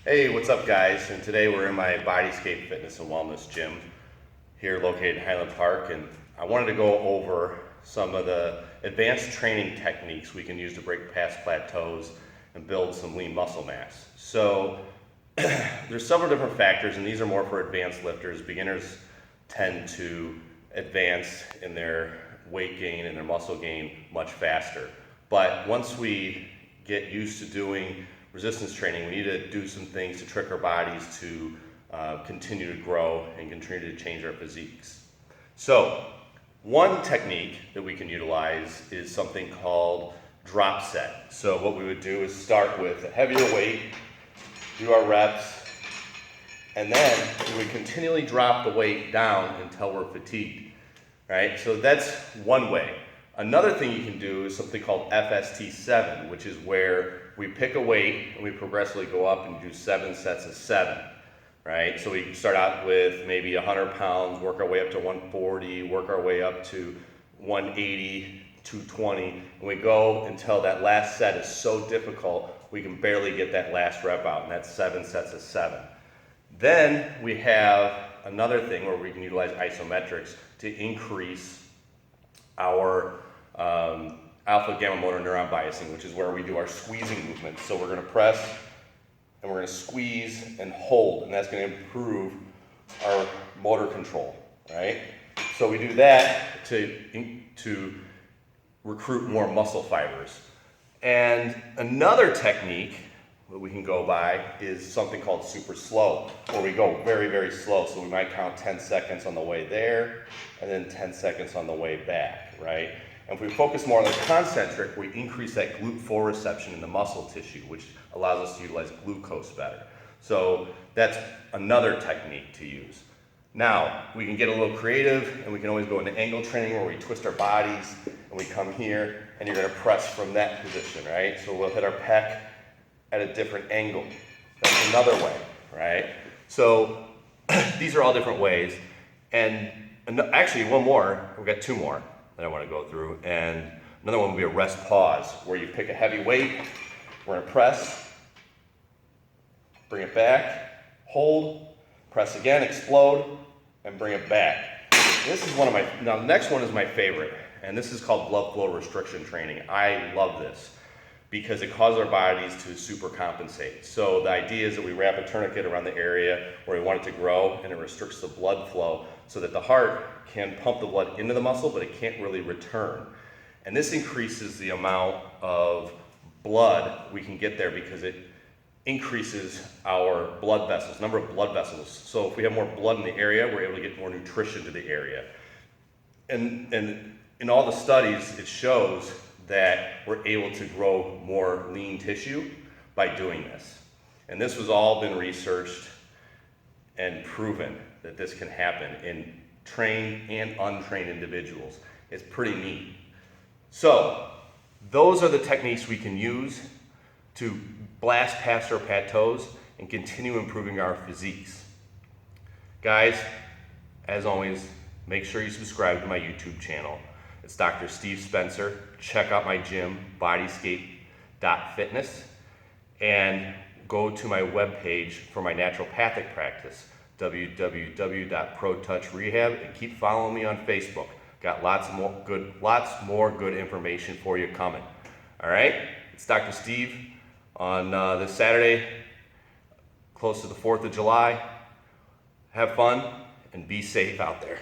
Hey, what's up guys? And today we're in my Bodyscape Fitness and Wellness gym here located in Highland Park, and I wanted to go over some of the advanced training techniques we can use to break past plateaus and build some lean muscle mass. So there's several different factors, and these are more for advanced lifters. Beginners tend to advance in their weight gain and their muscle gain much faster. But once we get used to doing resistance training, we need to do some things to trick our bodies to continue to grow and continue to change our physiques. So one technique that we can utilize is something called drop set. So what we would do is start with a heavier weight, do our reps, and then we would continually drop the weight down until we're fatigued, right? So that's one way. Another thing you can do is something called FST7, which is where we pick a weight and we progressively go up and do 7 sets of 7, right? So we start out with maybe 100 pounds, work our way up to 140, work our way up to 180, 220, and we go until that last set is so difficult we can barely get that last rep out, and that's 7 sets of 7. Then we have another thing where we can utilize isometrics to increase our alpha gamma motor neuron biasing, which is where we do our squeezing movements. So we're going to press and we're going to squeeze and hold, and that's going to improve our motor control, right? So we do that to recruit more muscle fibers. And another technique that we can go by is something called super slow, where we go very, very slow. So we might count 10 seconds on the way there and then 10 seconds on the way back, right? And if we focus more on the concentric, we increase that GLUT4 reception in the muscle tissue, which allows us to utilize glucose better. So that's another technique to use. Now, we can get a little creative, and we can always go into angle training where we twist our bodies and we come here and you're gonna press from that position, right? So we'll hit our pec at a different angle. That's another way, right? So these are all different ways. And actually one more, we've got two more that I want to go through. And another one would be a rest pause, where you pick a heavy weight, we're gonna press, bring it back, hold, press again, explode, and bring it back. This is one of my, now the next one is my favorite, and this is called blood flow restriction training. I love this because it causes our bodies to super compensate. So the idea is that we wrap a tourniquet around the area where we want it to grow, and it restricts the blood flow so that the heart can pump the blood into the muscle, but it can't really return. And this increases the amount of blood we can get there because it increases our blood vessels, number of blood vessels. So if we have more blood in the area, we're able to get more nutrition to the area. And in all the studies, it shows that we're able to grow more lean tissue by doing this. And this has all been researched and proven that this can happen in trained and untrained individuals. It's pretty neat. So those are the techniques we can use to blast past our plateaus and continue improving our physiques. Guys, as always, make sure you subscribe to my YouTube channel. It's Dr. Steve Spencer. Check out my gym, bodyscape.fitness, and go to my webpage for my naturopathic practice, www.protouchrehab, and keep following me on Facebook. Got lots more good information for you coming. All right, it's Dr. Steve on this Saturday, close to the 4th of July. Have fun and be safe out there.